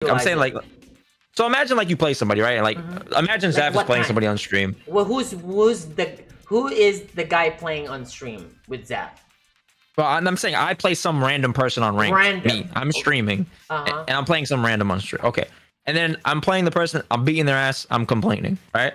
I'm saying like, so imagine like you play somebody, right? Like imagine Like Zaf is what playing time? somebody on stream. Well, who is the guy playing on stream with Zap? Well, I'm saying I play some random person on ranked. Random. Me, I'm streaming, Uh-huh. and I'm playing some random on stream. Okay, and then I'm playing the person. I'm beating their ass. I'm complaining, right?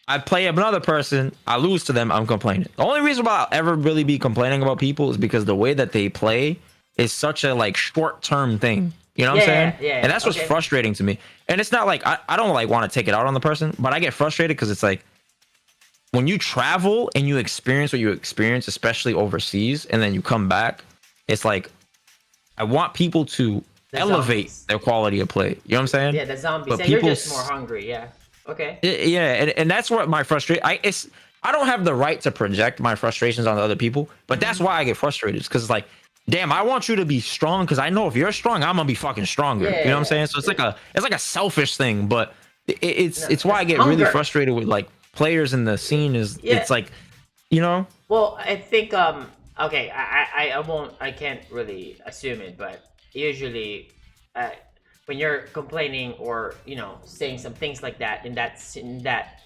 I play another person. I lose to them. I'm complaining. The only reason why I'll ever really be complaining about people is because the way that they play is such a like short term thing. You know what I'm saying? And that's what's Okay. frustrating to me. And it's not like I don't like want to take it out on the person, but I get frustrated because it's like when you travel and you experience what you experience, especially overseas, and then you come back, it's like I want people to elevate their quality of play. You know what I'm saying? Yeah, the zombies. But Yeah, people, you're just more hungry. Yeah. Okay. yeah, and that's what my frustration. I don't have the right to project my frustrations on other people, but that's why I get frustrated. Because it's like, damn, I want you to be strong because I know if you're strong, I'm gonna be fucking stronger. Yeah, you know what I'm saying? So it's like a selfish thing, but it's why I get hunger. really frustrated with like players in the scene. Is it's like, you know? Well, I think okay, I can't really assume it, but usually when you're complaining or saying some things like that in that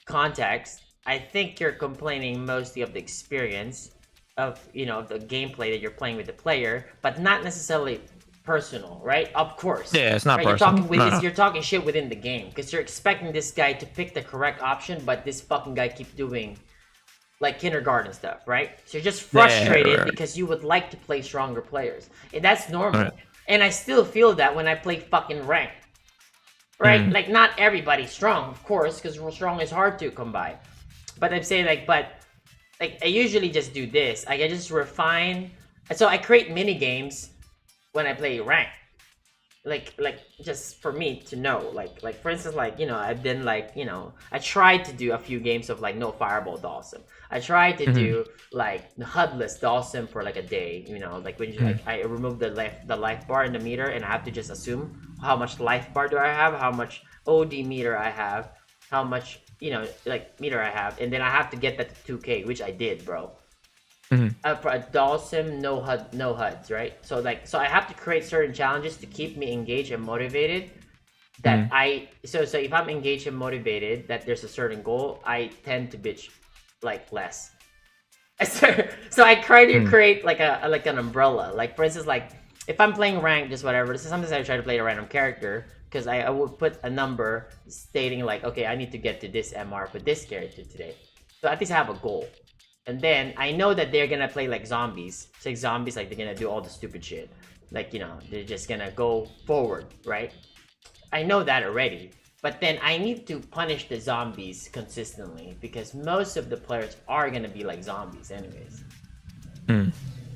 context, I think you're complaining mostly of the experience of the gameplay that you're playing with the player, but not necessarily personal, right? Of course. Yeah, it's not right? personal. You're talking shit within the game because you're expecting this guy to pick the correct option, but this fucking guy keeps doing like kindergarten stuff, right? So you're just frustrated because you would like to play stronger players, and that's normal. Right. And I still feel that when I play fucking ranked, right? Like not everybody's strong, of course, because strong is hard to come by. But I'm saying like I usually just do this. I just refine. So I create mini games when I play rank. Like just for me to know. Like for instance, I've been I tried to do a few games of like no fireball Dhalsim. I tried to do like the HUDless Dhalsim for like a day. Like when I remove the life bar in the meter and I have to just assume how much life bar do I have, how much OD meter I have, how much meter I have, and then I have to get that to 2K, which I did, bro. For a Dhalsim, no HUDs, right? So I have to create certain challenges to keep me engaged and motivated. That so if I'm engaged and motivated, that there's a certain goal, I tend to bitch like less. So I try to create like an umbrella. Like for instance, like if I'm playing ranked, just whatever. Sometimes I try to play a random character because I would put a number stating like, okay, I need to get to this MR for this character today. So at least I have a goal. And then I know that they're gonna play like zombies. It's like zombies, like they're gonna do all the stupid shit. Like, they're just gonna go forward, right? I know that already. But then I need to punish the zombies consistently because most of the players are gonna be like zombies anyways.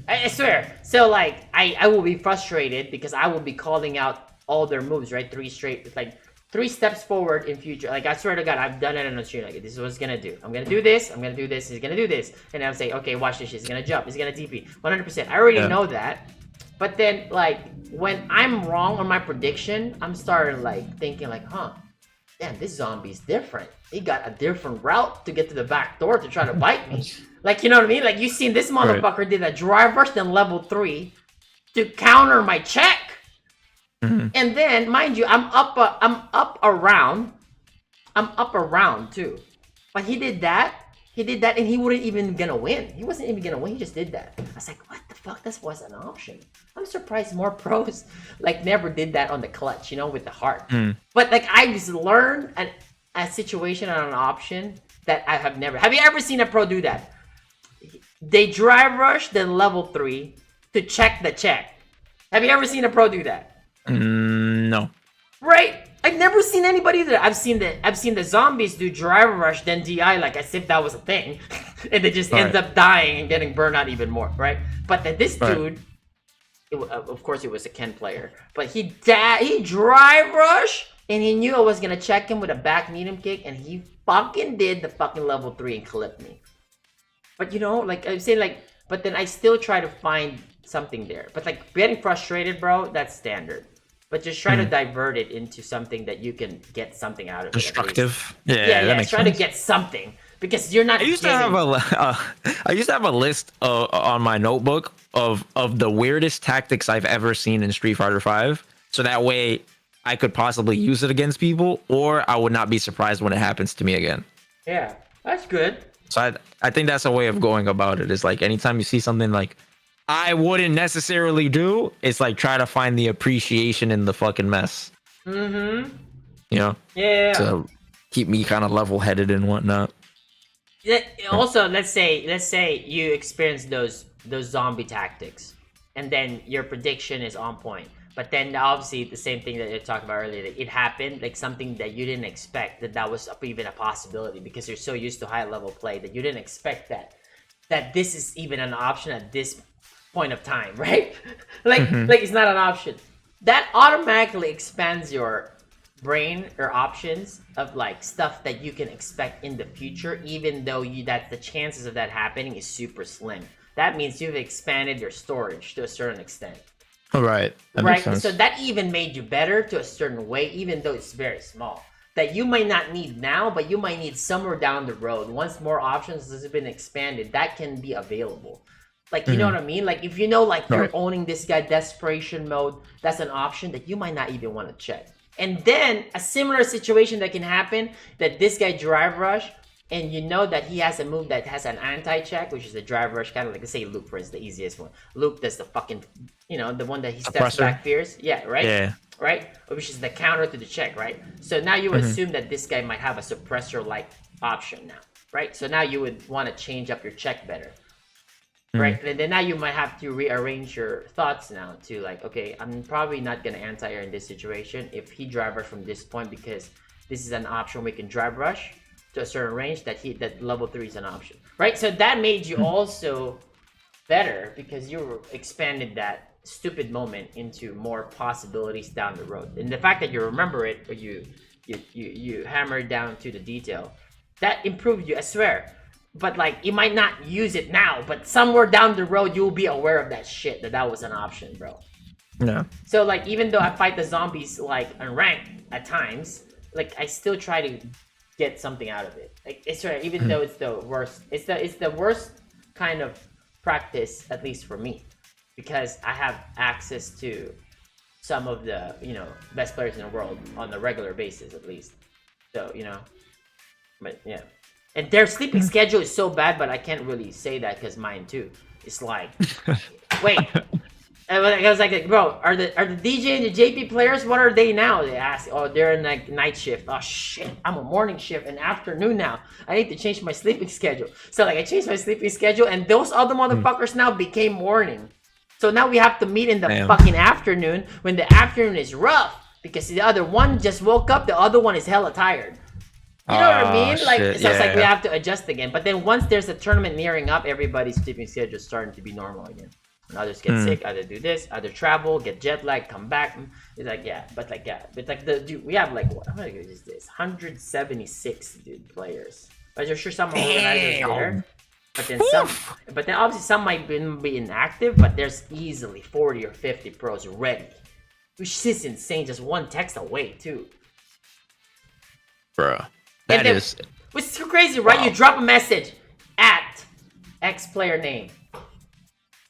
I swear. So like I will be frustrated because I will be calling out all their moves, right? Three steps forward in future. Like I swear to God, I've done it on the stream. Like this is what it's gonna do. I'm gonna do this. I'm gonna do this. He's gonna do this. And I'm saying, okay, watch this. He's gonna jump. He's gonna TP. 100%. I already know that. But then, like when I'm wrong on my prediction, I'm starting like thinking like, damn, this zombie's different. He got a different route to get to the back door to try to bite me. Like you know what I mean? Like you seen this motherfucker did a drive rush then level 3 to counter my check. And then, mind you, I'm up around too. But he did that, and he wouldn't even gonna win. He wasn't even gonna win. He just did that. I was like, what the fuck? This was an option. I'm surprised more pros like never did that on the clutch, with the heart. But like I just learned a situation on an option that I have never. Have you ever seen a pro do that? They drive rush then level 3 to check the check. Have you ever seen a pro do that? No. Right? I've never seen anybody do that. I've seen the zombies do driver rush then DI like as if that was a thing, and they just ends up dying and getting burned out even more, right? But then this dude, of course, it was a Ken player, but he drive rush and he knew I was gonna check him with a back medium kick, and he fucking did the fucking level 3 and clipped me. But like I'm saying, like, but then I still try to find something there. But like getting frustrated, bro, that's standard. But just try to divert it into something that you can get something out of it. Destructive. Yeah, that makes try sense. to get something because you're not. I used to have a list on my notebook of the weirdest tactics I've ever seen in Street Fighter 5. So that way I could possibly use it against people, or I would not be surprised when it happens to me again. Yeah, that's good. So I think that's a way of going about it. Is like anytime you see something like I wouldn't necessarily do, it's like try to find the appreciation in the fucking mess. Mm-hmm. You know? Yeah. To keep me kind of level headed and whatnot. Also, let's say you experience those zombie tactics, and then your prediction is on point. But then obviously the same thing that you talked about earlier, like it happened, like something that you didn't expect that was even a possibility because you're so used to high level play that you didn't expect that this is even an option at this point of time, right? like it's not an option. That automatically expands your brain or options of like stuff that you can expect in the future, even though that the chances of that happening is super slim. That means you've expanded your storage to a certain extent. Right. Right. So that even made you better to a certain way, even though it's very small. That you might not need now, but you might need somewhere down the road. Once more options has been expanded, that can be available. Like, you know what I mean? Like, if you know, like, you're owning this guy, desperation mode, that's an option that you might not even want to check. And then a similar situation that can happen, that this guy drive rush, and you know that he has a move that has an anti-check, which is the drive rush, kind of like, let's say Luke, for instance, the easiest one. Luke does the fucking, the one that he steps back fierce. Yeah, right? Yeah. Right? Which is the counter to the check, right? So now you assume that this guy might have a suppressor-like option now, right? So now you would want to change up your check better. Right, and then now you might have to rearrange your thoughts now to like, okay, I'm probably not gonna anti-air in this situation if he drive rush from this point because this is an option we can drive rush to a certain range that level 3 is an option, right? So that made you also better because you expanded that stupid moment into more possibilities down the road, and the fact that you remember it or you hammer it down to the detail, that improved you, I swear. But like you might not use it now, but somewhere down the road you'll be aware of that shit that was an option, bro. Yeah. So like even though I fight the zombies like on rank at times, like I still try to get something out of it. Like it's right, even though it's the worst. It's the worst kind of practice, at least for me, because I have access to some of the best players in the world on a regular basis, at least. So but yeah. And their sleeping schedule is so bad, but I can't really say that because mine too. It's like, wait. I was like, bro, are the DJ and the JP players? What are they now? They ask. Oh, they're in like night shift. Oh shit, I'm a morning shift and afternoon now. I need to change my sleeping schedule. So like, I changed my sleeping schedule, and those other motherfuckers now became morning. So now we have to meet in the fucking afternoon when the afternoon is rough because the other one just woke up, the other one is hella tired. You know what I mean? Like, shit. So it's like we have to adjust again. But then once there's a tournament nearing up, everybody's sleeping schedule is starting to be normal again. And others get sick, either do this, either travel, get jet lag, come back. It's like but we have like what? How many is this? 176 players. But you're sure some organizers there. But then obviously some might be inactive. But there's easily 40 or 50 pros ready, which is insane. Just one text away too, bruh. Which is crazy, right? Wow. You drop a message at X player name.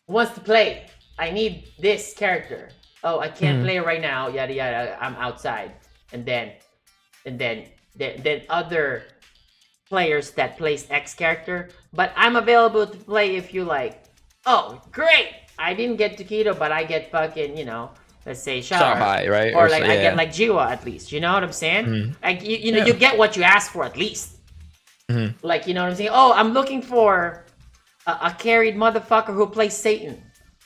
Wants to play. I need this character. Oh, I can't play right now. Yada yada. I'm outside. And then other players that plays X character. But I'm available to play if you like. Oh, great! I didn't get Taquito, but I get fucking let's say Shanghai, right? Or like I get like Jiwa at least. You know what I'm saying? Like you get what you ask for at least. Like you know what I'm saying? Oh, I'm looking for a carried motherfucker who plays Satan,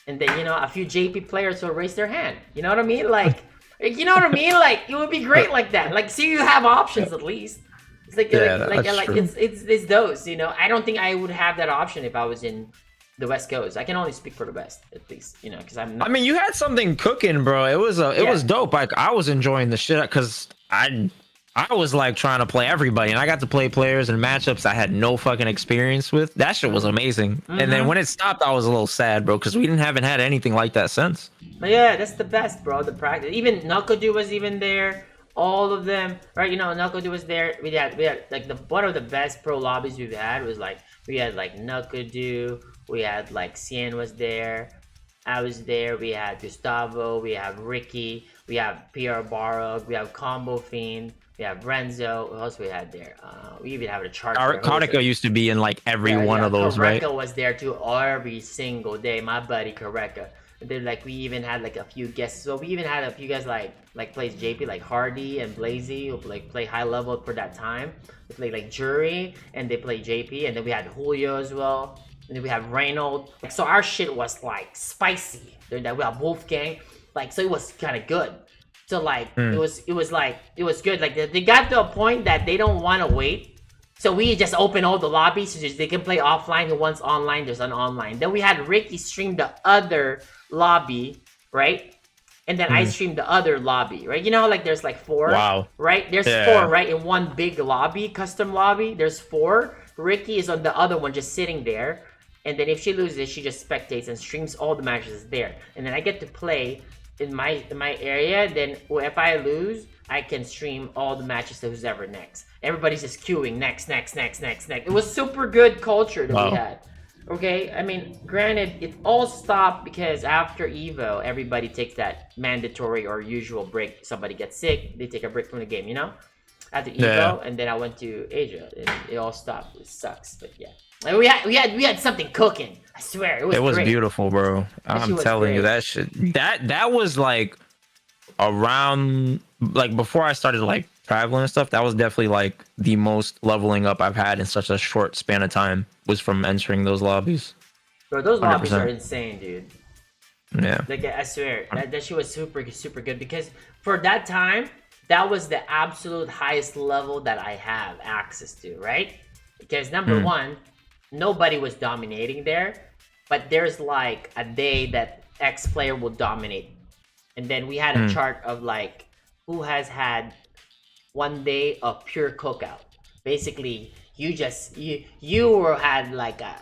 and then a few JP players will raise their hand. You know what I mean? Like you know what I mean? Like it would be great like that. Like see, you have options at least. It's like it's those. I don't think I would have that option if I was in the West Coast. I can only speak for the West, at least, because I'm not. I mean, you had something cooking, bro. It was was dope. Like I was enjoying the shit because I was like trying to play everybody, and I got to play players and matchups I had no fucking experience with. That shit was amazing. And then when it stopped, I was a little sad, bro, because we haven't had anything like that since. But yeah, that's the best, bro. The practice. Even Knuckledew was even there. All of them, right? Knuckledew was there. We had like one of the best pro lobbies we've had was like we had like Knuckledew. We had like Cien was there, I was there. We had Gustavo, we had Ricky, We have PR Barog. We have Combo Fiend. We have Renzo. What else we had there? We even have a chart. Karika used to be in like every one of those, right? Kareka was there too every single day. My buddy Kareka. And then like we even had like a few guests. So we even had a few guys like plays JP, like Hardy and Blazy, who like play high level for that time. They play like Jury and they play JP, and then we had Julio as well. And then we have Reynold. Like, so our shit was like spicy. Then we have Wolfgang. Like, so it was kind of good. So like it was good. Like they got to a point that they don't want to wait. So we just open all the lobbies so just they can play offline. Who wants online, there's an online. Then we had Ricky stream the other lobby, right? And then I streamed the other lobby, right? You know, like there's like 4. Wow. Right? There's 4, right? In one big lobby, custom lobby. There's 4. Ricky is on the other one just sitting there. And then if she loses, she just spectates and streams all the matches there. And then I get to play in my area. Then if I lose, I can stream all the matches to who's ever next. Everybody's just queuing next. It was super good culture that we had. Okay, I mean, granted, it all stopped because after Evo, everybody takes that mandatory or usual break. Somebody gets sick, they take a break from the game, you know? After Evo, and then I went to Asia, and it all stopped. It sucks, but yeah. And we had something cooking. I swear, it was great. Beautiful, bro. I'm telling you, that shit. That was like around like before I started like traveling and stuff. That was definitely like the most leveling up I've had in such a short span of time. Was from entering those lobbies. Bro, those 100%. Lobbies are insane, dude. Yeah. Like I swear, that shit was super good because for that time, that was the absolute highest level that I have access to, right? Because number one, nobody was dominating there, but there's like a day that X player will dominate. And then we had a chart of like who has had one day of pure cookout. Basically, you had like a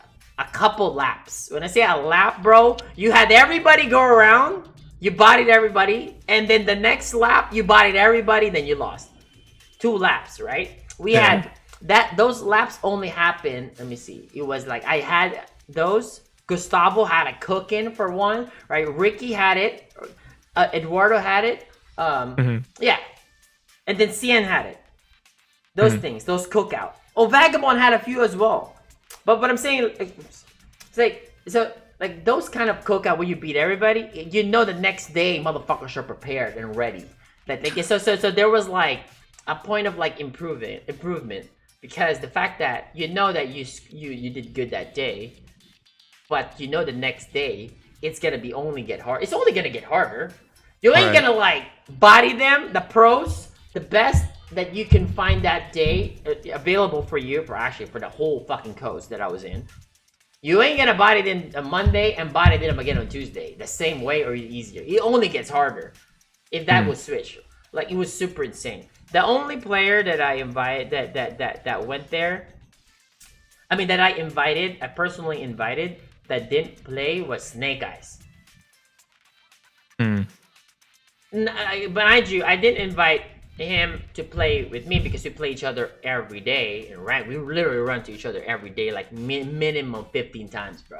couple laps. When I say a lap, bro, you had everybody go around, you bodied everybody, and then the next lap you bodied everybody, then you lost. 2 laps, right? We had those laps only happened. Let me see. It was like I had those. Gustavo had a cook-in for one, right? Ricky had it. Eduardo had it. Yeah. And then Cien had it. Those things, those cookout. Oh, Vagabond had a few as well. But what I'm saying, it's like, so like those kind of cookout where you beat everybody, you know the next day motherfuckers are prepared and ready. So there was like a point of like improvement because the fact that you know that you did good that day, but you know the next day it's gonna be only get hard. It's only gonna get harder. You ain't gonna like body them, the pros, the best that you can find that day available for you for the whole fucking coast that I was in. You ain't gonna body them on Monday and body them again on Tuesday the same way or easier. It only gets harder if that was switch. Like it was super insane. The only player that I invited that went there, I personally invited that didn't play was Snake Eyes. Mind you, I didn't invite him to play with me because we play each other every day and we literally run to each other every day like minimum 15 times, bro.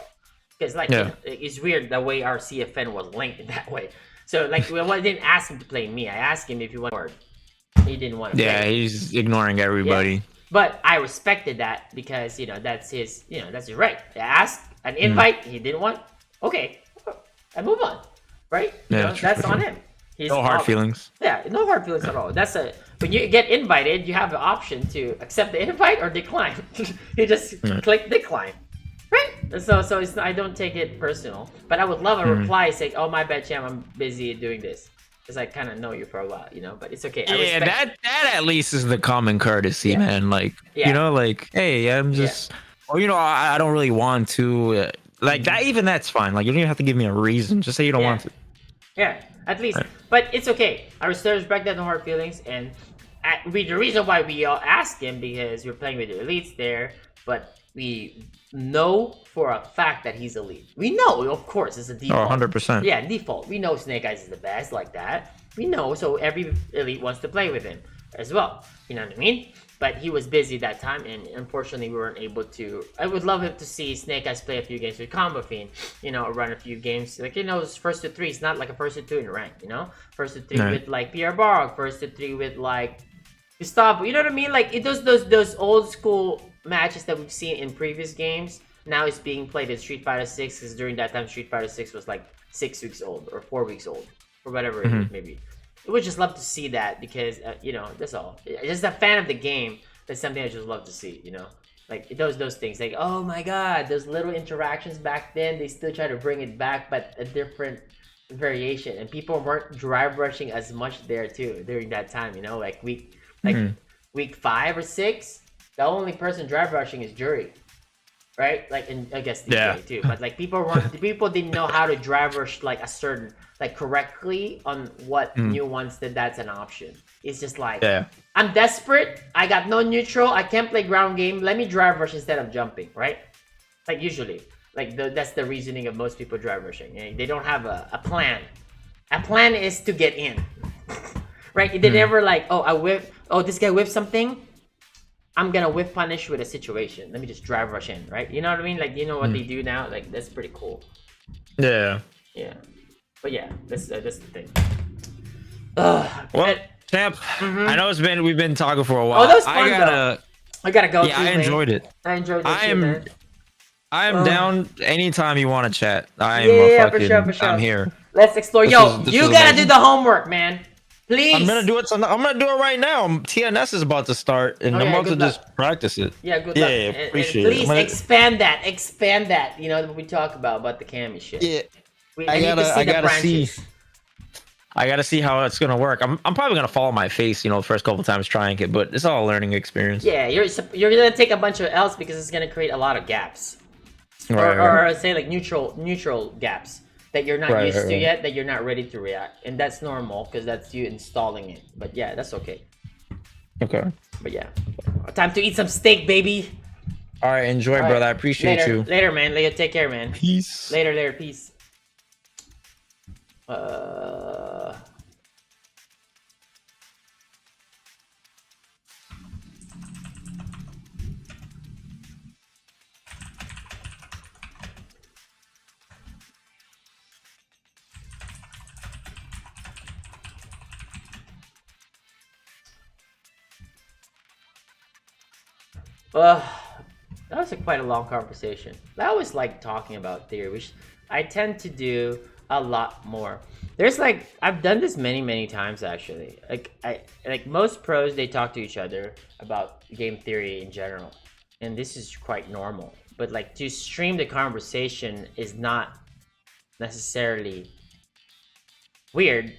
Because like it's weird the way our CFN was linked in that way. So like I didn't ask him to play me. I asked him if he wanted. He didn't want to. Yeah, play. He's ignoring everybody. Yeah. But I respected that because that's his right. I asked an invite, he didn't want. Okay, I move on, right? That's on him. No hard feelings. Yeah, no hard feelings at all. When you get invited, you have the option to accept the invite or decline. You just click decline, right? So it's, I don't take it personal, but I would love a reply saying, "Oh, my bad, Cham, I'm busy doing this," because I kind of know you for a while, But it's okay. That at least is the common courtesy, man. Like like, hey, I'm just, or I don't really want to, like that. Even that's fine. Like you don't even have to give me a reason. Just say you don't want to. Yeah. At least, but it's okay. I respect that no hard feelings, and the reason why we all ask him because we're playing with the elites there, but we know for a fact that he's elite. We know, of course, it's a default. 100%. Yeah, default. We know Snake Eyes is the best, like that. We know, so every elite wants to play with him. as well. You know what I mean? But he was busy that time, and unfortunately, we weren't able to. I would love him to see Snake Eyes play a few games with Combo Fiend, run a few games. Like, it's first to three. It's not like a first to two in rank, First to three with like Pierre Barg, first to three with like Gustavo. You know what I mean? Like, those old school matches that we've seen in previous games. Now it's being played in Street Fighter 6 because during that time Street Fighter 6 was like 6 weeks old or 4 weeks old or whatever it is, maybe. I would just love to see that because, that's all. Just a fan of the game, that's something I just love to see, Like, those things. Like, oh my god, those little interactions back then, they still try to bring it back, but a different variation. And people weren't drive rushing as much there, too, during that time, Like, week 5 or 6, the only person drive rushing is Jury. Right? Like, and I guess DJ too. But, like, people didn't know how to drive rush, like, a certain... like correctly on what nuance that's an option. It's just like, I'm desperate, I got no neutral, I can't play ground game, let me drive rush instead of jumping, right? Like, usually, like, that's the reasoning of most people drive rushing. They don't have a plan. A plan is to get in, right? They never like, this guy whipped something, I'm gonna whip punish with a situation, let me just drive rush in, right? You know what I mean? Like, what they do now? Like, that's pretty cool. Yeah. But yeah, that's the thing. Well, Champ, I know we've been talking for a while. Oh, that was fun, I gotta go. Yeah, I enjoyed it. I enjoyed this. I am down anytime you want to chat. For sure. I'm here. Let's explore. You gotta do the homework, man. Please. I'm gonna do it. I'm gonna do it right now. TNS is about to start, and I'm about to just practice it. Yeah, good luck. Yeah, appreciate it. Please expand that. What we talk about the Cammy shit. Yeah. I gotta see how it's gonna work. I'm probably gonna fall on my face, the first couple times trying it, but it's all a learning experience. Yeah, you're gonna take a bunch of L's because it's gonna create a lot of gaps, or say like neutral gaps that you're not used to yet, that you're not ready to react, and that's normal because that's you installing it. But yeah, that's okay. Okay. But yeah, time to eat some steak, baby. All right, enjoy, brother. I appreciate you. Later, man. Take care, man. Peace. Later, peace. That was quite a long conversation. I always like talking about theory, which I tend to do a lot more. There's I've done this many times actually. Like most pros, they talk to each other about game theory in general, and this is quite normal. But to stream the conversation is not necessarily weird,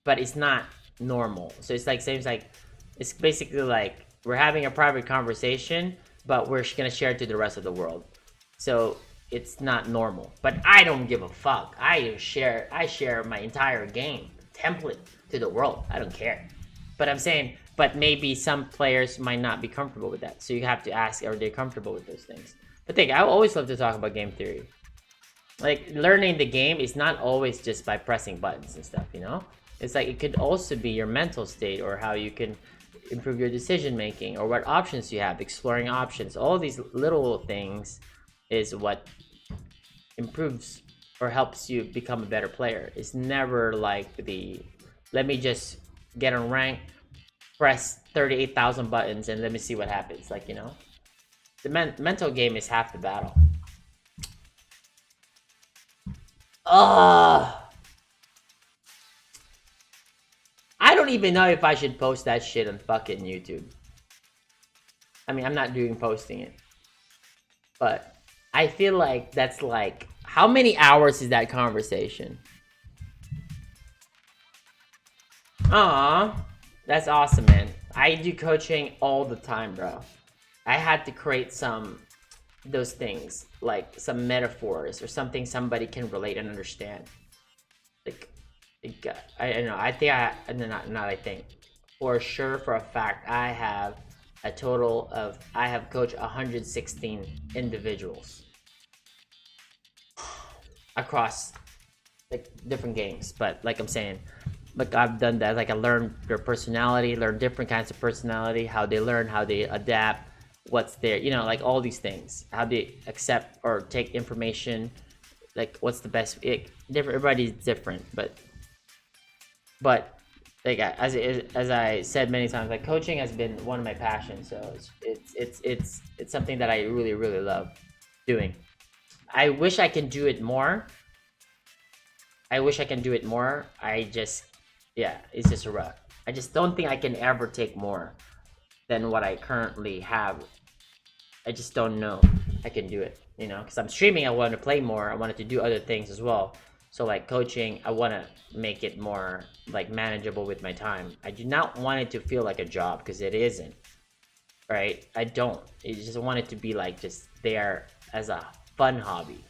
but it's not normal. So it's it's basically like we're having a private conversation, but we're gonna share it to the rest of the world. So it's not normal, but I don't give a fuck. I share my entire game template to the world. I don't care. But I'm saying, but maybe some players might not be comfortable with that. So you have to ask, are they comfortable with those things? But I always love to talk about game theory. Like, learning the game is not always just by pressing buttons and stuff, It's it could also be your mental state, or how you can improve your decision making, or what options you have, exploring options. All these little things is what improves or helps you become a better player. It's never like let me just get on rank, press 38,000 buttons, and let me see what happens. The mental game is half the battle. I don't even know if I should post that shit on fucking YouTube. I mean, I'm not doing posting it, but I feel like that's how many hours is that conversation? Aw, that's awesome, man. I do coaching all the time, bro. I had to create those things, like some metaphors or something somebody can relate and understand. I don't know. I think for sure, for a fact, I have coached 116 individuals across different games. But like I'm saying, like I've done that. Like I learned their personality, learn different kinds of personality, how they learn, how they adapt, what's their, like all these things, how they accept or take information, like what's the best. Everybody's different, but like as I said many times, like coaching has been one of my passions. So it's something that I really really love doing. I wish I can do it more. I just, it's just a rut. I just don't think I can ever take more than what I currently have. I just don't know I can do it, because I'm streaming. I want to play more. I wanted to do other things as well. So like coaching, I want to make it more like manageable with my time. I do not want it to feel like a job, because it isn't, right? I don't. I just want it to be like just there as a fun hobby,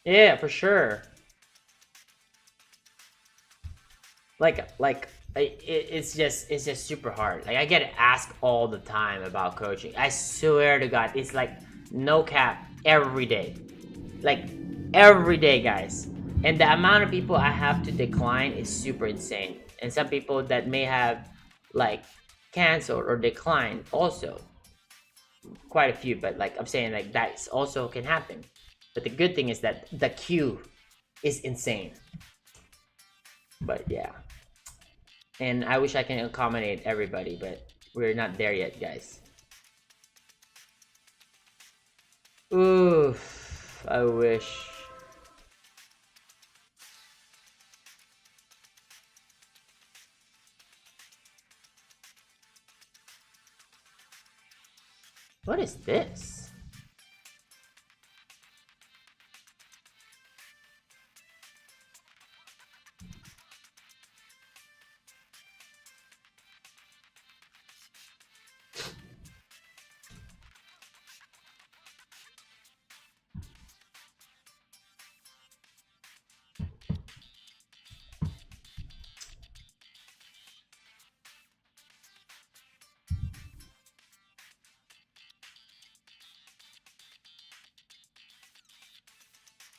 Yeah, for sure. It's just super hard. Like I get asked all the time about coaching. I swear to God, it's like no cap every day, like every day, guys. And the amount of people I have to decline is super insane. And some people that may have like canceled or declined also, quite a few. But like I'm saying, like that also can happen. But the good thing is that the queue is insane. But yeah. And I wish I can accommodate everybody, but we're not there yet, guys. Oof, I wish. What is this?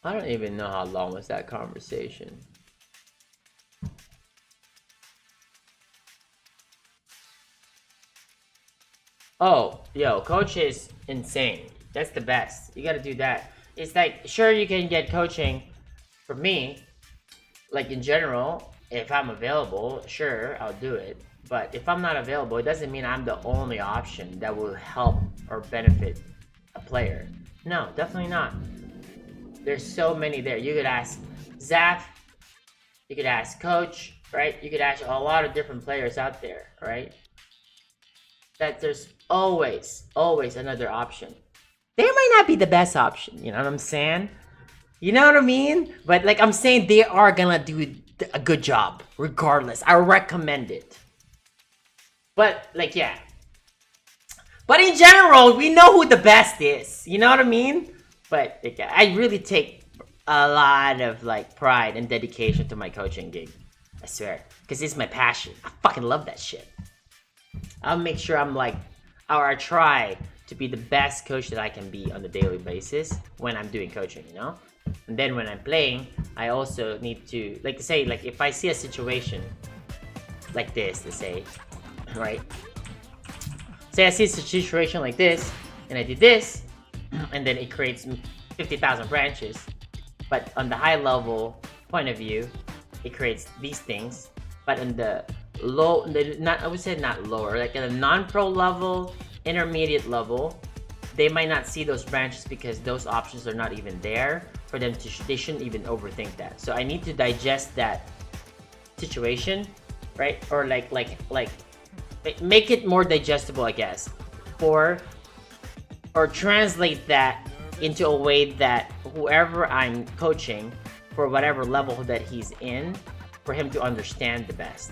I don't even know how long was that conversation. Oh, yo, coach is insane. That's the best. You gotta do that. It's like, sure, you can get coaching. For me, like in general, if I'm available, sure, I'll do it. But if I'm not available, it doesn't mean I'm the only option that will help or benefit a player. No, definitely not. There's so many there. You could ask Zaf, you could ask Coach, right? You could ask a lot of different players out there, right? That there's always another option. They might not be the best option, you know what I'm saying? You know what I mean? But like I'm saying, they are gonna do a good job, regardless. I recommend it. But like, yeah. But in general, we know who the best is. You know what I mean? But like, I really take a lot of like pride and dedication to my coaching gig. I swear, because it's my passion. I fucking love that shit. I'll make sure I'm like, or I try to be the best coach that I can be on a daily basis when I'm doing coaching, you know? And then when I'm playing, I also need to, like say, like if I see a situation like this, let's say, right? Say I see a situation like this, and I did this, and then it creates 50,000 branches. But on the high level point of view, it creates these things. But in the low, I would say not lower, like in a non-pro level, intermediate level, they might not see those branches because those options are not even there for them to, they shouldn't even overthink that. So I need to digest that situation, right? Or like make it more digestible, I guess, or translate that into a way that whoever I'm coaching, for whatever level that he's in, for him to understand the best.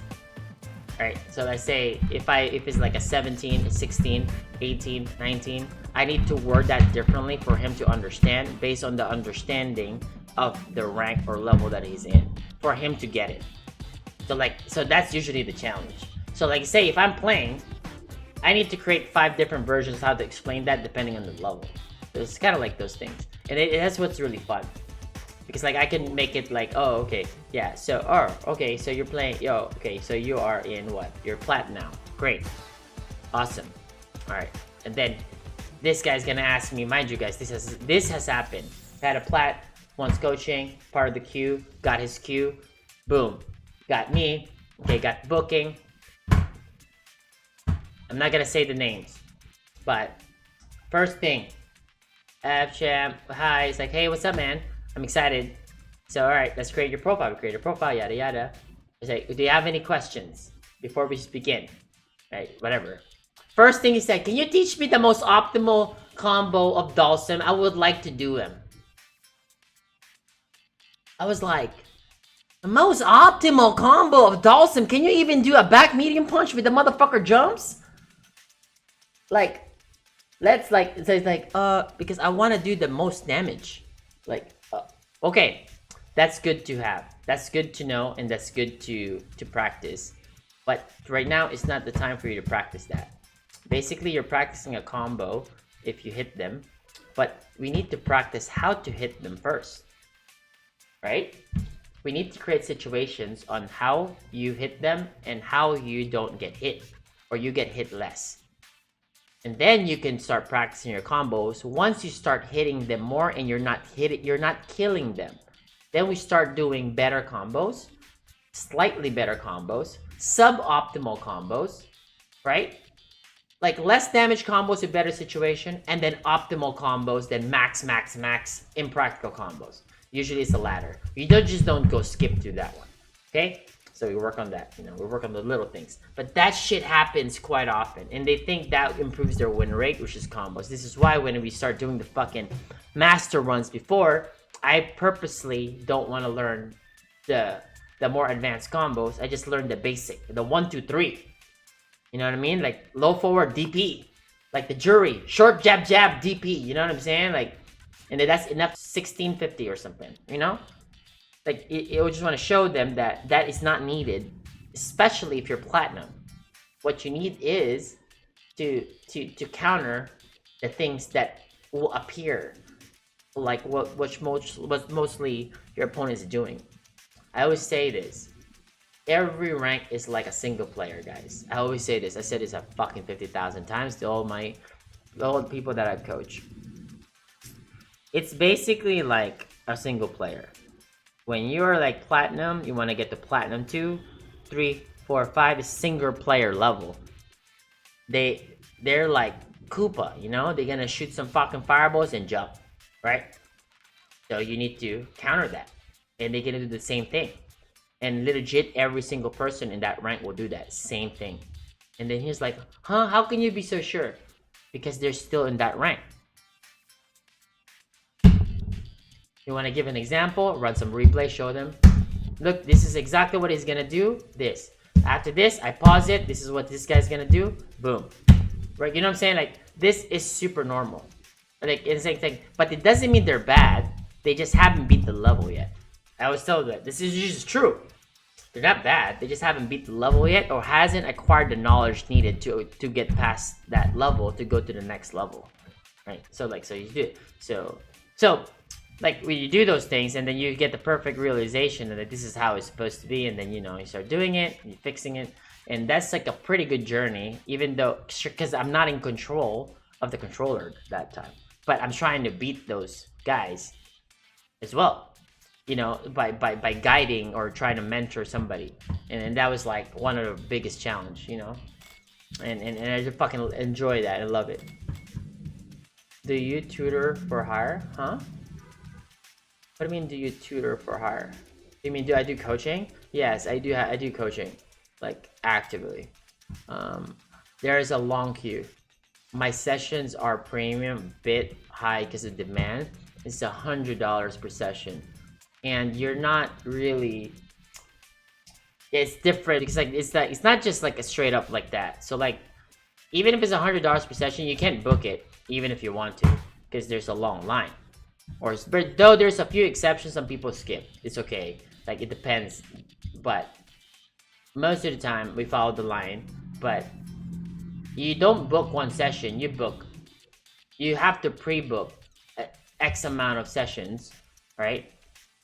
Right, so let's say if it's like a 17, a 16, 18, 19, I need to word that differently for him to understand based on the understanding of the rank or level that he's in, for him to get it. So that's usually the challenge. So like say if I'm playing, I need to create 5 different versions of how to explain that depending on the level. So it's kind of like those things, and that's what's really fun. Because like I can make it like, oh, okay, yeah, so, okay, so you're playing, okay, so you are in what? You're plat now. Great. Awesome. All right. And then this guy's gonna ask me, mind you guys, this has happened. Had a plat, wants coaching, part of the queue, got his queue, boom, got me, okay, got booking. I'm not gonna say the names, but first thing, Fchamp, hi, it's like, hey, what's up, man? I'm excited. So, all right, let's create your profile. We create your profile, yada yada. It's like, do you have any questions before we begin? Right, whatever. First thing he said, can you teach me the most optimal combo of Dhalsim? I would like to do them. I was like, the most optimal combo of Dhalsim? Can you even do a back medium punch with the motherfucker jumps? Like, let's like, so it's like, because I want to do the most damage. Like, okay, that's good to have. That's good to know, and that's good to practice. But right now, it's not the time for you to practice that. Basically, you're practicing a combo if you hit them, but we need to practice how to hit them first, right? We need to create situations on how you hit them and how you don't get hit, or you get hit less. And then you can start practicing your combos. Once you start hitting them more and you're not killing them, then we start doing better combos, slightly better combos, suboptimal combos, right? Like less damage combos in better situation, and then optimal combos, then max impractical combos. Usually it's the latter. You don't go skip through that one. Okay? So we work on that, we work on the little things. But that shit happens quite often, and they think that improves their win rate, which is combos. This is why when we start doing the fucking master runs before, I purposely don't want to learn the more advanced combos. I just learned the basic, the 1, 2, 3. You know what I mean? Like low forward DP, like the jury, short jab DP. You know what I'm saying? Like, and that's enough 1650 or something. Like it would just want to show them that is not needed, especially if you're platinum. What you need is to counter the things that will appear, like what mostly your opponent is doing. I always say this. Every rank is like a single player, guys. I always say this. I said this a fucking 50,000 times to all the people that I coach. It's basically like a single player. When you're like platinum, you want to get to platinum 2, 3, 4, 5 is single player level. They're like Koopa, they're gonna shoot some fucking fireballs and jump, right? So you need to counter that, and they're gonna do the same thing. And legit, every single person in that rank will do that same thing. And then he's like, huh? How can you be so sure? Because they're still in that rank. You want to give an example? Run some replay, show them. Look, this is exactly what he's going to do. This. After this, I pause it. This is what this guy's going to do. Boom. Right? You know what I'm saying? Like, this is super normal. Like, it's like, but it doesn't mean they're bad. They just haven't beat the level yet. I always tell that this is just true. They're not bad. They just haven't beat the level yet, or hasn't acquired the knowledge needed to get past that level to go to the next level, right? So you do it. So like when you do those things, and then you get the perfect realization that this is how it's supposed to be, and then you start doing it, you're fixing it, and that's like a pretty good journey. Even though, because I'm not in control of the controller that time, but I'm trying to beat those guys as well. By guiding or trying to mentor somebody, and that was like one of the biggest challenge, and I just fucking enjoy that. I love it. Do you tutor for hire? Huh? What do you mean? Do you tutor for hire? You mean do I do coaching? Yes, I do. I do coaching, like actively. There is a long queue. My sessions are premium, bit high because of demand. It's $100 per session. And you're not really, it's different because like it's not just like a straight up like that. So like, even if it's $100 per session, you can't book it even if you want to, because there's a long line. But though there's a few exceptions, some people skip. It's okay. Like it depends, but most of the time we follow the line. But you don't book one session. You have to pre-book X amount of sessions, right?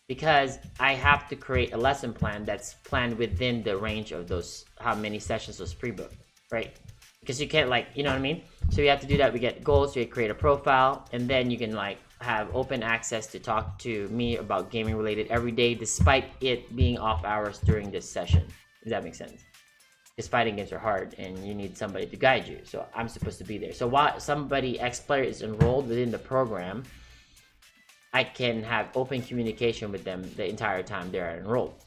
because I have to create a lesson plan that's planned within the range of those, how many sessions was pre-booked, right? Because you can't, like, you know what I mean? So you have to do that. We get goals, we create a profile, and then you can like have open access to talk to me about gaming related every day, despite it being off hours during this session. Does that make sense? Because fighting games are hard and you need somebody to guide you. So I'm supposed to be there. So while somebody X player is enrolled within the program, I can have open communication with them the entire time they're enrolled.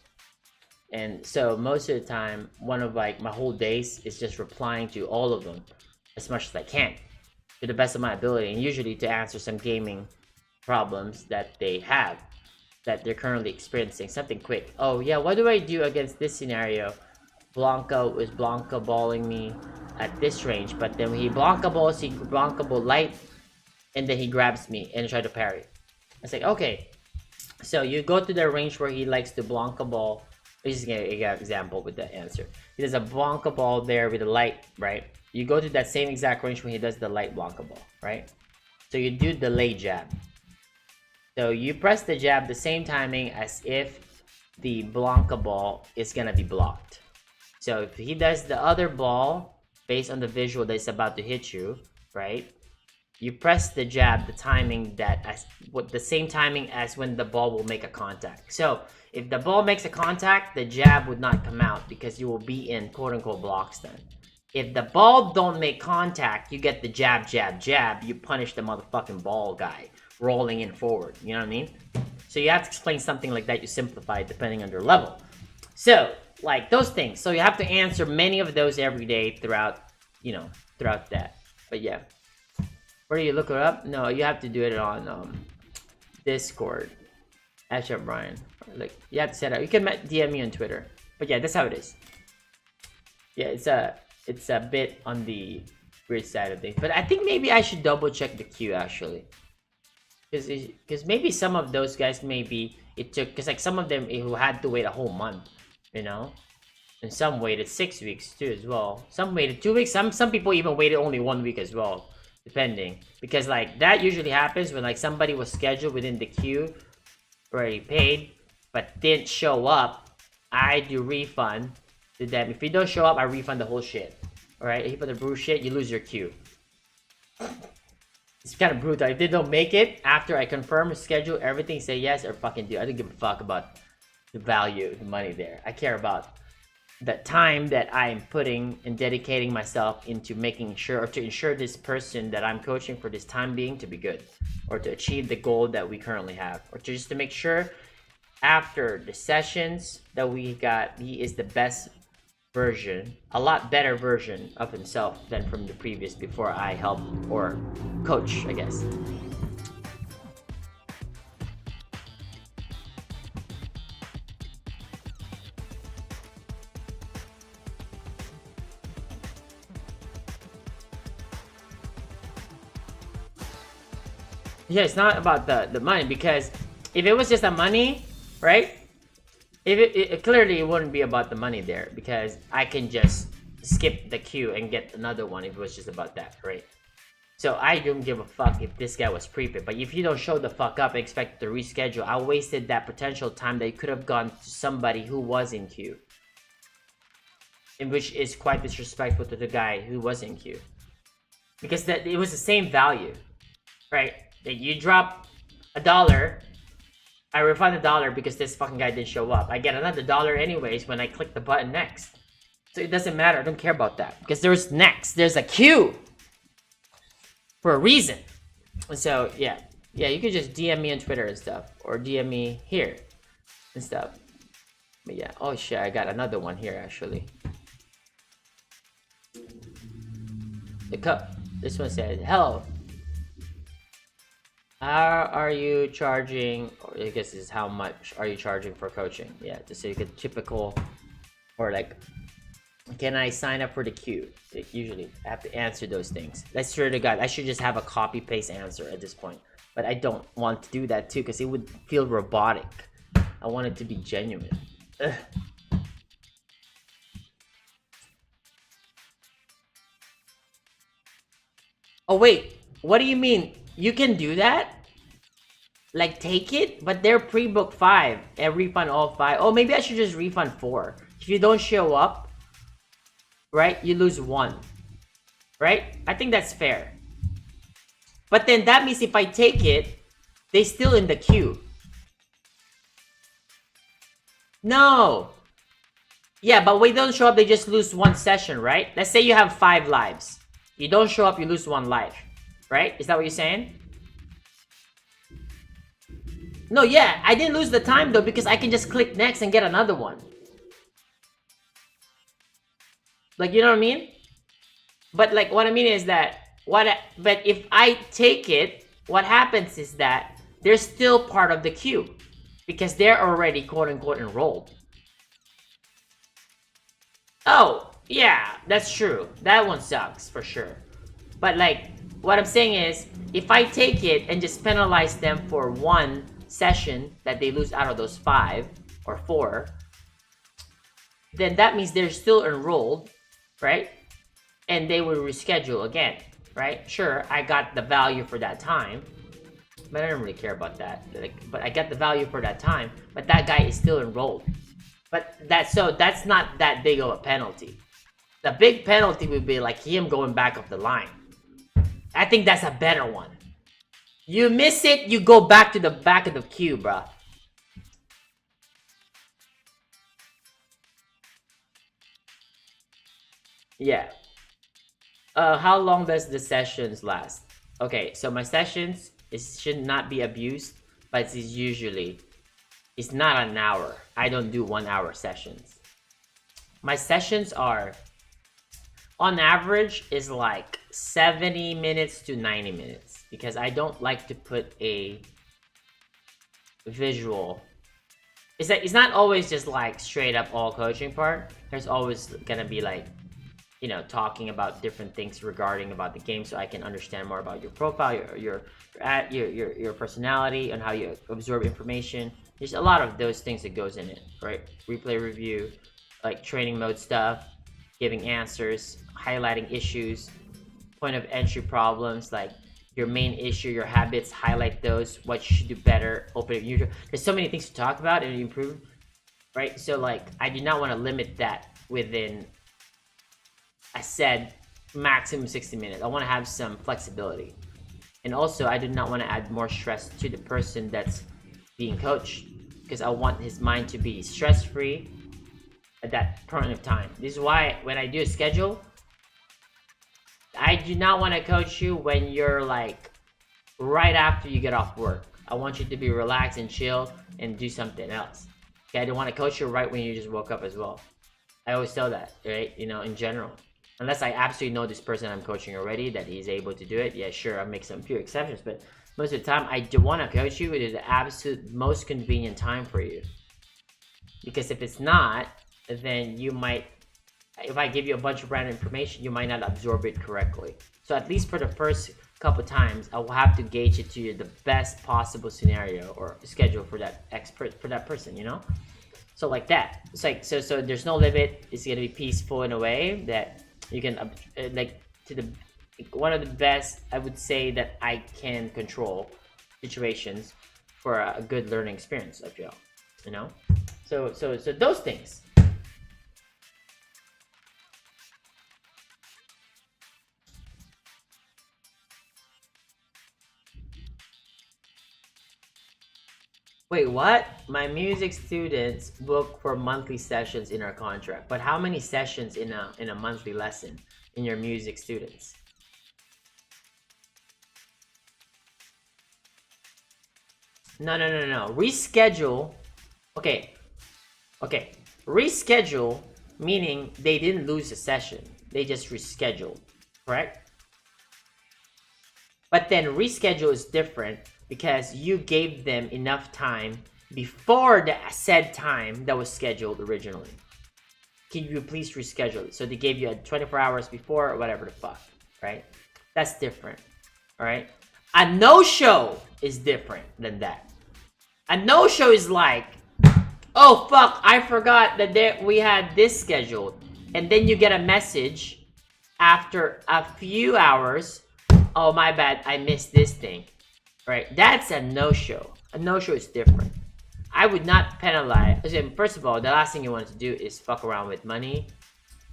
And so most of the time, one of like my whole days is just replying to all of them as much as I can to the best of my ability, and usually to answer some gaming problems that they have, that they're currently experiencing. Something quick. Oh yeah, what do I do against this scenario? Blanca balling me at this range, but then when he Blanca balls, he Blanca ball light, and then he grabs me and try to parry. It's like, okay, so you go to the range where he likes to Blanca ball. This is an example with the answer. He does a Blanca ball there with a light, right? You go to that same exact range when he does the light Blanca ball, right? So you do delay jab. So you press the jab the same timing as if the Blanca ball is gonna be blocked. So if he does the other ball based on the visual that's about to hit you, right? You press the jab, the timing that as what the same timing as when the ball will make a contact. So if the ball makes a contact, the jab would not come out because you will be in quote unquote blocks then. If the ball don't make contact, you get the jab, jab, jab. You punish the motherfucking ball guy rolling in forward. You know what I mean? So you have to explain something like that. You simplify it depending on your level. So like those things. So you have to answer many of those every day throughout, you know, throughout that. But yeah. Where do you look it up? No, you have to do it on Discord. Fchamp Brian. Like you have to set up. You can DM me on Twitter. But yeah, that's how it is. Yeah, it's a bit on the weird side of things. But I think maybe I should double check the queue actually. Because maybe some of those guys maybe it took, because like some of them who had to wait a whole month, you know, and some waited 6 weeks too as well. Some waited 2 weeks. Some people even waited only 1 week as well. Depending, because like that usually happens when like somebody was scheduled within the queue, already paid, but didn't show up. I do refund to them. If you don't show up, I refund the whole shit. All right, if you put the brew shit, you lose your queue. It's kind of brutal. If they don't make it after I confirm, schedule, everything, say yes or fucking do. I don't give a fuck about the value, the money there. I care about the time that I'm putting and dedicating myself into making sure, or to ensure this person that I'm coaching for this time being to be good, or to achieve the goal that we currently have, or to just to make sure after the sessions that we got, he is the best version, a lot better version of himself than from the previous before I help or coach, I guess. Yeah, it's not about the money, because if it was just the money, right? If it clearly it wouldn't be about the money there, because I can just skip the queue and get another one if it was just about that, right? So I don't give a fuck if this guy was prepaid, but if you don't show the fuck up and expect to reschedule, I wasted that potential time that could have gone to somebody who was in queue, in which is quite disrespectful to the guy who was in queue, because that it was the same value, right? You drop $1, I refund $1 because this fucking guy didn't show up. I get another $1 anyways when I click the button next. So it doesn't matter. I don't care about that, because there's next. There's a queue for a reason. And so yeah, you can just DM me on Twitter and stuff, or DM me here and stuff. But yeah, oh shit, I got another one here actually. The cup. This one says, hello. How are you charging, or I guess this is how much are you charging for coaching? Yeah, just so you could typical, or like, can I sign up for the queue? Like, usually I have to answer those things. That's swear to God, I should just have a copy paste answer at this point. But I don't want to do that too, because it would feel robotic. I want it to be genuine. Ugh. Oh wait, what do you mean? You can do that? like take it, but they're pre-book 5 and refund all 5. Oh, maybe I should just refund 4. If you don't show up, right, you lose 1, right? I think that's fair. But then that means if I take it, they still in the queue. No. Yeah, but when they don't show up, they just lose 1 session, right? Let's say you have 5 lives. You don't show up, you lose 1 life, right? Is that what you're saying? No, yeah, I didn't lose the time though because I can just click next and get another one. Like, you know what I mean? But like, what I mean is that, but if I take it, what happens is that they're still part of the queue because they're already quote unquote enrolled. Oh, yeah, that's true. That one sucks for sure. But like, what I'm saying is, if I take it and just penalize them for 1 session that they lose out of those 5 or 4, then that means they're still enrolled, right? And they will reschedule again, right? Sure, I got the value for that time, but I don't really care about that. Like, but I got the value for that time, but that guy is still enrolled. But that's not that big of a penalty. The big penalty would be like him going back up the line. I think that's a better one. You miss it, you go back to the back of the queue, bruh. Yeah. How long does the sessions last? Okay, so my sessions should not be abused, but it's usually, it's not an hour. I don't do 1 hour sessions. My sessions are, on average, is like 70 minutes to 90 minutes because I don't like to put a visual. It's not always just like straight up all coaching part. There's always gonna be like, you know, talking about different things regarding about the game so I can understand more about your profile, your personality and how you absorb information. There's a lot of those things that goes in it, right? Replay review, like training mode stuff, giving answers, highlighting issues, point of entry problems, like your main issue, your habits, highlight those, what you should do better, open it neutral. There's so many things to talk about and improve, right? So like, I do not want to limit that within, I said maximum 60 minutes. I want to have some flexibility. And also, I do not want to add more stress to the person that's being coached because I want his mind to be stress-free at that point of time. This is why when I do a schedule, I do not want to coach you when you're like right after you get off work. I want you to be relaxed and chill and do something else. Okay, I don't want to coach you right when you just woke up as well. I always tell that, right? You know, in general. Unless I absolutely know this person I'm coaching already, that he's able to do it. Yeah, sure, I'll make some few exceptions. But most of the time, I do want to coach you. It is the absolute most convenient time for you. Because if it's not, then you might, if I give you a bunch of random information, you might not absorb it correctly. So at least for the first couple times, I will have to gauge it to you the best possible scenario or schedule for that expert, for that person, you know? So like that. It's like, so there's no limit. It's going to be peaceful in a way that you can, like, to the, one of the best, I would say, that I can control situations for a good learning experience, I feel, you know? So those things. Wait, what? My music students book for monthly sessions in our contract, but how many sessions in a monthly lesson in your music students? No. Reschedule. Okay. Reschedule meaning they didn't lose a session. They just rescheduled, correct? But then reschedule is different because you gave them enough time before the said time that was scheduled originally. Can you please reschedule it? So they gave you 24 hours before or whatever the fuck, right? That's different, all right? A no-show is different than that. A no-show is like, oh fuck, I forgot that we had this scheduled. And then you get a message after a few hours, oh my bad, I missed this thing. Right, that's a no-show. A no-show is different. I would not penalize. First of all, the last thing you want to do is fuck around with money,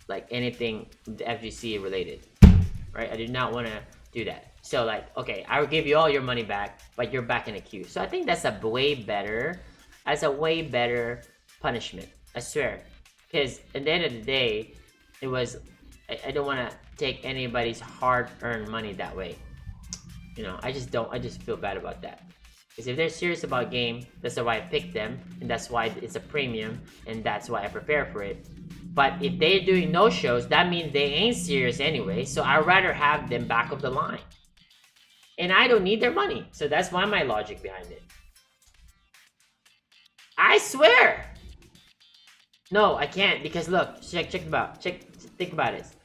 like anything FGC related, right? I do not want to do that. So like, okay, I will give you all your money back, but you're back in a queue. So I think that's a way better punishment. I swear, because at the end of the day, it was. I don't want to take anybody's hard-earned money that way. You know, I just don't. I just feel bad about that. Because if they're serious about game, that's why I picked them, and that's why it's a premium, and that's why I prepare for it. But if they're doing no shows, that means they ain't serious anyway. So I'd rather have them back of the line, and I don't need their money. So that's why my logic behind it. I swear. No, I can't, because look, think about this.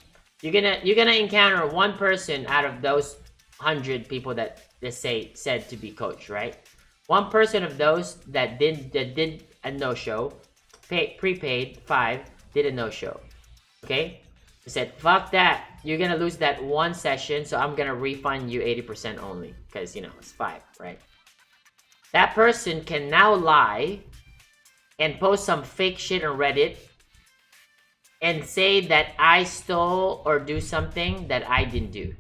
You're gonna encounter one person out of those 100 people that they said to be coach, right? One person of those that did a no show, prepaid 5, did a no show. Okay? They said, fuck that. You're gonna lose that one session, so I'm gonna refund you 80% only. Because you know it's 5, right? That person can now lie and post some fake shit on Reddit and say that I stole or do something that I didn't do,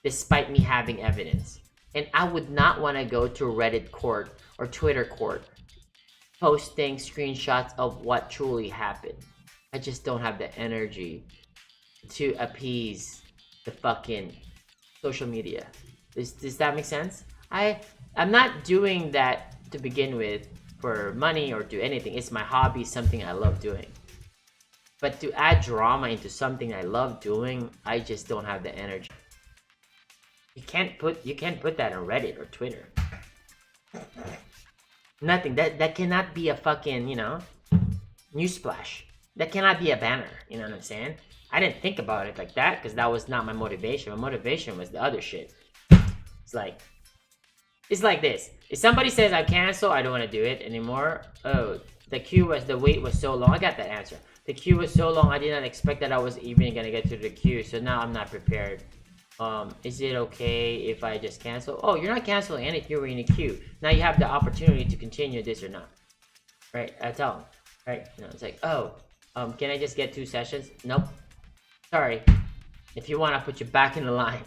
despite me having evidence. And I would not want to go to Reddit court or Twitter court posting screenshots of what truly happened. I just don't have the energy to appease the fucking social media. Does that make sense? I'm not doing that to begin with for money or do anything. It's my hobby, something I love doing. But to add drama into something I love doing, I just don't have the energy. You can't put that on Reddit or Twitter. Nothing. That cannot be a fucking, you know, news splash. That cannot be a banner. You know what I'm saying? I didn't think about it like that because that was not my motivation. My motivation was the other shit. It's like this. If somebody says I cancel, I don't want to do it anymore. Oh, the wait was so long. I got that answer. The queue was so long, I did not expect that I was even gonna get to the queue, so now I'm not prepared. Is it okay if I just cancel? Oh, you're not canceling anything, you were in a queue. Now you have the opportunity to continue this or not. Right, I tell them. Right, you know, it's like, oh, can I just get 2 sessions? Nope. Sorry. If you want, I'll put you back in the line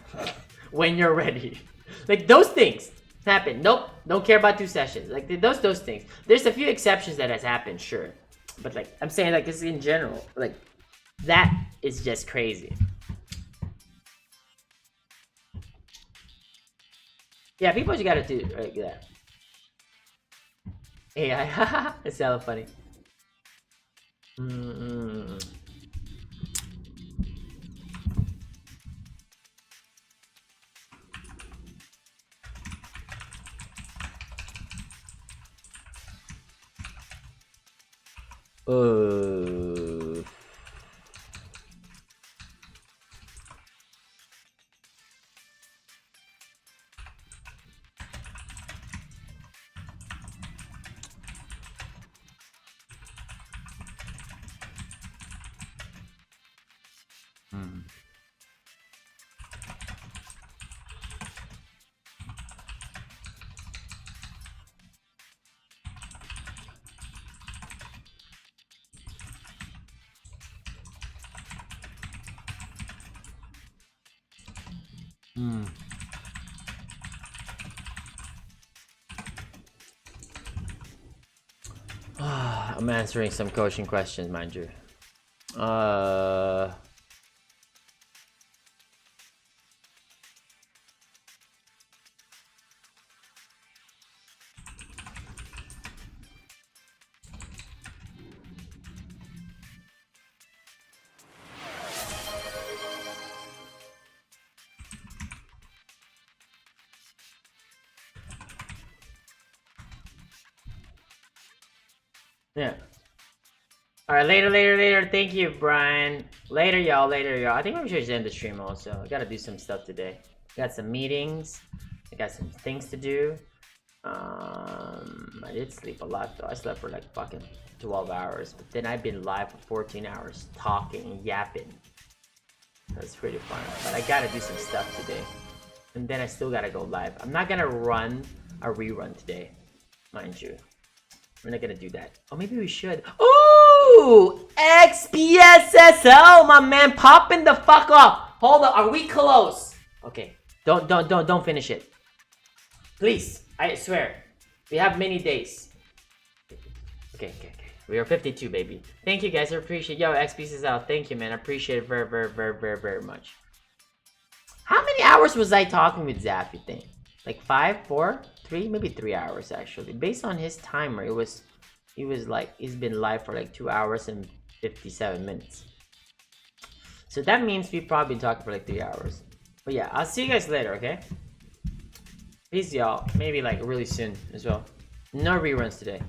when you're ready. Like, those things happen. Nope, don't care about 2 sessions. Like, those things. There's a few exceptions that has happened, sure. But like, I'm saying like this in general, like that is just crazy. Yeah, people just gotta do like that. AI, it's hella funny. I'm answering some coaching questions, mind you. Yeah. Alright, later. Thank you, Brian. Later, y'all. I think we should just end the stream also. I gotta do some stuff today. Got some meetings. I got some things to do. I did sleep a lot though. I slept for like fucking 12 hours. But then I've been live for 14 hours talking, yapping. That's pretty fun. But I gotta do some stuff today. And then I still gotta go live. I'm not gonna run a rerun today. mind you. We're not gonna do that. Oh, maybe we should. Ooh, XPSSL, my man, popping the fuck off. Hold on, are we close? Okay, don't finish it. Please, I swear, we have many days. Okay. We are 52, baby. Thank you, guys. I appreciate. Yo, XPSSL, thank you, man. I appreciate it very much. How many hours was I talking with Zap, you think? Like 5, 4, 3, maybe 3 hours actually. Based on his timer, he was like, he's been live for like 2 hours and 57 minutes. So that means we've probably been talking for like 3 hours. But yeah, I'll see you guys later, okay? Peace, y'all. Maybe like really soon as well. No reruns today.